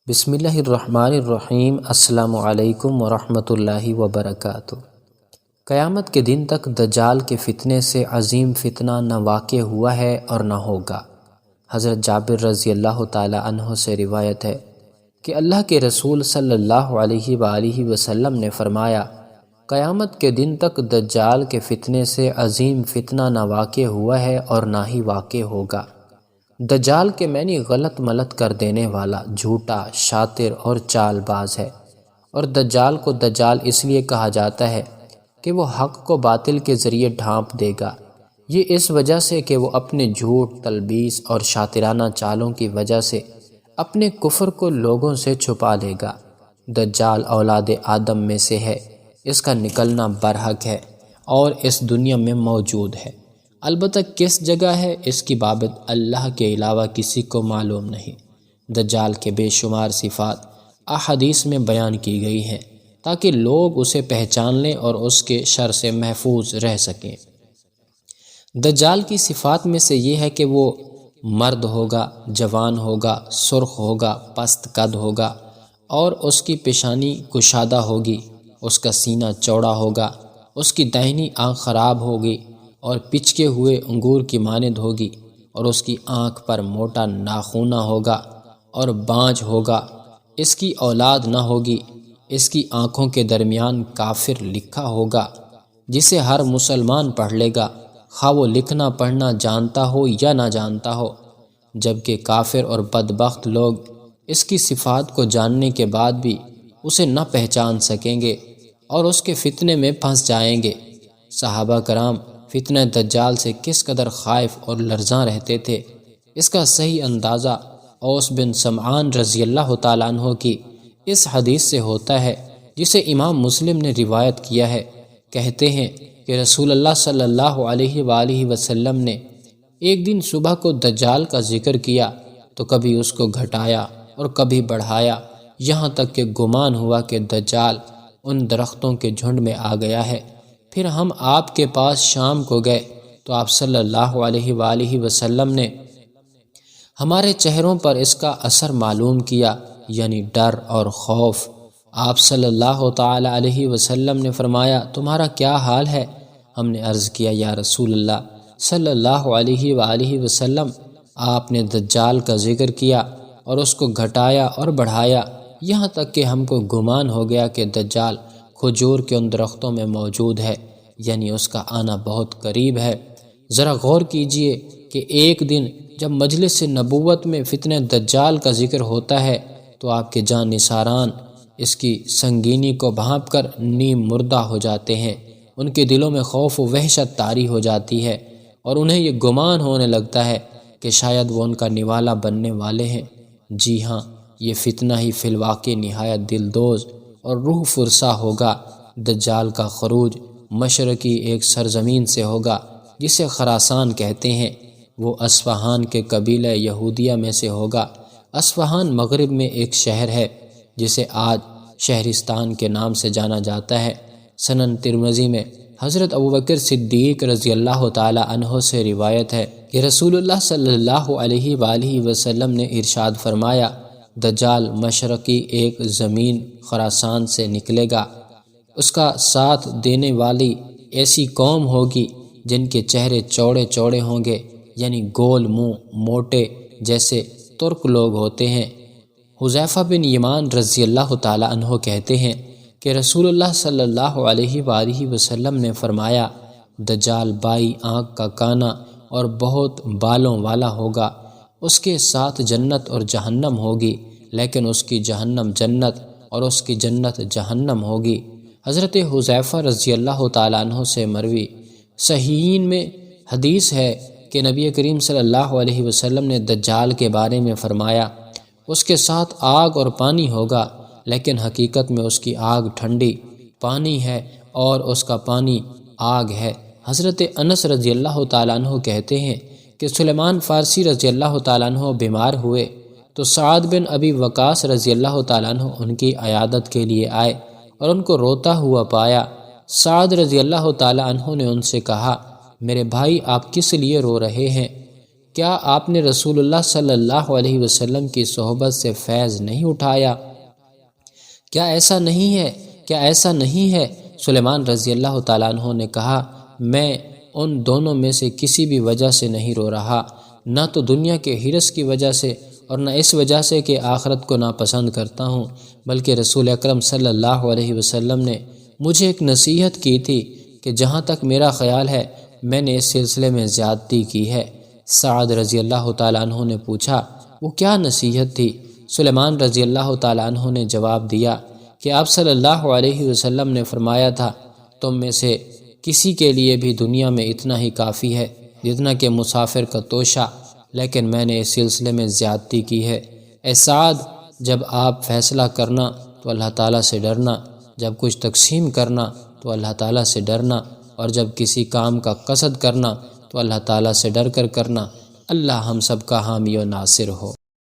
بسم اللہ الرحمن الرحیم۔ السلام علیکم ورحمۃ اللہ وبرکاتہ۔ قیامت کے دن تک دجال کے فتنے سے عظیم فتنہ نہ واقع ہوا ہے اور نہ ہوگا۔ حضرت جابر رضی اللہ تعالی عنہ سے روایت ہے کہ اللہ کے رسول صلی اللہ علیہ وآلہ وسلم نے فرمایا، قیامت کے دن تک دجال کے فتنے سے عظیم فتنہ نہ واقع ہوا ہے اور نہ ہی واقع ہوگا۔ دجال کے معنی غلط ملت کر دینے والا، جھوٹا، شاطر اور چال باز ہے، اور دجال کو دجال اس لیے کہا جاتا ہے کہ وہ حق کو باطل کے ذریعے ڈھانپ دے گا۔ یہ اس وجہ سے کہ وہ اپنے جھوٹ، تلبیس اور شاطرانہ چالوں کی وجہ سے اپنے کفر کو لوگوں سے چھپا لے گا۔ دجال اولاد آدم میں سے ہے، اس کا نکلنا برحق ہے اور اس دنیا میں موجود ہے، البتہ کس جگہ ہے اس کی بابت اللہ کے علاوہ کسی کو معلوم نہیں۔ دجال کے بے شمار صفات احادیث میں بیان کی گئی ہیں تاکہ لوگ اسے پہچان لیں اور اس کے شر سے محفوظ رہ سکیں۔ دجال کی صفات میں سے یہ ہے کہ وہ مرد ہوگا، جوان ہوگا، سرخ ہوگا، پست قد ہوگا اور اس کی پیشانی کشادہ ہوگی، اس کا سینہ چوڑا ہوگا، اس کی داہنی آنکھ خراب ہوگی اور پچکے ہوئے انگور کی مانند ہوگی، اور اس کی آنکھ پر موٹا ناخونہ ہوگا اور بانجھ ہوگا۔ اس کی اولاد نہ ہوگی، اس کی آنکھوں کے درمیان کافر لکھا ہوگا جسے ہر مسلمان پڑھ لے گا، خواہ وہ لکھنا پڑھنا جانتا ہو یا نہ جانتا ہو، جبکہ کافر اور بدبخت لوگ اس کی صفات کو جاننے کے بعد بھی اسے نہ پہچان سکیں گے اور اس کے فتنے میں پھنس جائیں گے۔ صحابہ کرام فتنہ دجال سے کس قدر خائف اور لرزاں رہتے تھے، اس کا صحیح اندازہ اوس بن سمعان رضی اللہ تعالیٰ عنہ کی اس حدیث سے ہوتا ہے جسے امام مسلم نے روایت کیا ہے۔ کہتے ہیں کہ رسول اللہ صلی اللہ علیہ وآلہ وسلم نے ایک دن صبح کو دجال کا ذکر کیا تو کبھی اس کو گھٹایا اور کبھی بڑھایا، یہاں تک کہ گمان ہوا کہ دجال ان درختوں کے جھنڈ میں آ گیا ہے۔ پھر ہم آپ کے پاس شام کو گئے تو آپ صلی اللہ علیہ وآلہ وسلم نے ہمارے چہروں پر اس کا اثر معلوم کیا، یعنی ڈر اور خوف۔ آپ صلی اللہ تعالی علیہ وسلم نے فرمایا، تمہارا کیا حال ہے؟ ہم نے عرض کیا، یا رسول اللہ صلی اللہ علیہ وآلہ وسلم، آپ نے دجال کا ذکر کیا اور اس کو گھٹایا اور بڑھایا، یہاں تک کہ ہم کو گمان ہو گیا کہ دجال کھجور کے ان درختوں میں موجود ہے، یعنی اس کا آنا بہت قریب ہے۔ ذرا غور کیجئے کہ ایک دن جب مجلس نبوت میں فتنہ دجال کا ذکر ہوتا ہے تو آپ کے جاں نثاران اس کی سنگینی کو بھانپ کر نیم مردہ ہو جاتے ہیں، ان کے دلوں میں خوف و وحشت طاری ہو جاتی ہے اور انہیں یہ گمان ہونے لگتا ہے کہ شاید وہ ان کا نوالا بننے والے ہیں۔ جی ہاں، یہ فتنہ ہی فی الواقع نہایت دلدوز اور روح فرسا ہوگا۔ دجال کا خروج مشرقی ایک سرزمین سے ہوگا جسے خراسان کہتے ہیں، وہ اصفہان کے قبیلہ یہودیہ میں سے ہوگا۔ اصفہان مغرب میں ایک شہر ہے جسے آج شہرستان کے نام سے جانا جاتا ہے۔ سنن ترمذی میں حضرت ابوبکر صدیق رضی اللہ تعالی عنہ سے روایت ہے کہ رسول اللہ صلی اللہ علیہ وآلہ وسلم نے ارشاد فرمایا، دجال مشرقی ایک زمین خراسان سے نکلے گا، اس کا ساتھ دینے والی ایسی قوم ہوگی جن کے چہرے چوڑے چوڑے ہوں گے، یعنی گول منہ، موٹے، جیسے ترک لوگ ہوتے ہیں۔ حذیفہ بن یمان رضی اللہ تعالی عنہ کہتے ہیں کہ رسول اللہ صلی اللہ علیہ وآلہ وسلم نے فرمایا، دجال بائی آنکھ کا کانا اور بہت بالوں والا ہوگا، اس کے ساتھ جنت اور جہنم ہوگی، لیکن اس کی جہنم جنت اور اس کی جنت جہنم ہوگی۔ حضرت حذیفہ رضی اللہ تعالیٰ عنہ سے مروی صحیحین میں حدیث ہے کہ نبی کریم صلی اللہ علیہ وسلم نے دجال کے بارے میں فرمایا، اس کے ساتھ آگ اور پانی ہوگا، لیکن حقیقت میں اس کی آگ ٹھنڈی پانی ہے اور اس کا پانی آگ ہے۔ حضرت انس رضی اللہ تعالیٰ عنہ کہتے ہیں کہ سلیمان فارسی رضی اللہ تعالیٰ عنہ بیمار ہوئے تو سعد بن ابی وقاص رضی اللہ تعالیٰ عنہ ان کی عیادت کے لیے آئے اور ان کو روتا ہوا پایا۔ سعد رضی اللہ تعالیٰ عنہ نے ان سے کہا، میرے بھائی آپ کس لیے رو رہے ہیں؟ کیا آپ نے رسول اللہ صلی اللہ علیہ وسلم کی صحبت سے فیض نہیں اٹھایا؟ کیا ایسا نہیں ہے؟ سلیمان رضی اللہ تعالیٰ عنہ نے کہا، میں ان دونوں میں سے کسی بھی وجہ سے نہیں رو رہا، نہ تو دنیا کے حرص کی وجہ سے اور نہ اس وجہ سے کہ آخرت کو ناپسند کرتا ہوں، بلکہ رسول اکرم صلی اللہ علیہ وسلم نے مجھے ایک نصیحت کی تھی کہ جہاں تک میرا خیال ہے میں نے اس سلسلے میں زیادتی کی ہے۔ سعد رضی اللہ تعالیٰ عنہ نے پوچھا، وہ کیا نصیحت تھی؟ سلیمان رضی اللہ تعالیٰ عنہ نے جواب دیا کہ آپ صلی اللہ علیہ وسلم نے فرمایا تھا، تم میں سے کسی کے لیے بھی دنیا میں اتنا ہی کافی ہے جتنا کہ مسافر کا توشہ، لیکن میں نے اس سلسلے میں زیادتی کی ہے۔ اے سعد، جب آپ فیصلہ کرنا تو اللہ تعالیٰ سے ڈرنا، جب کچھ تقسیم کرنا تو اللہ تعالیٰ سے ڈرنا، اور جب کسی کام کا قصد کرنا تو اللہ تعالیٰ سے ڈر کر کرنا۔ اللہ ہم سب کا حامی و ناصر ہو۔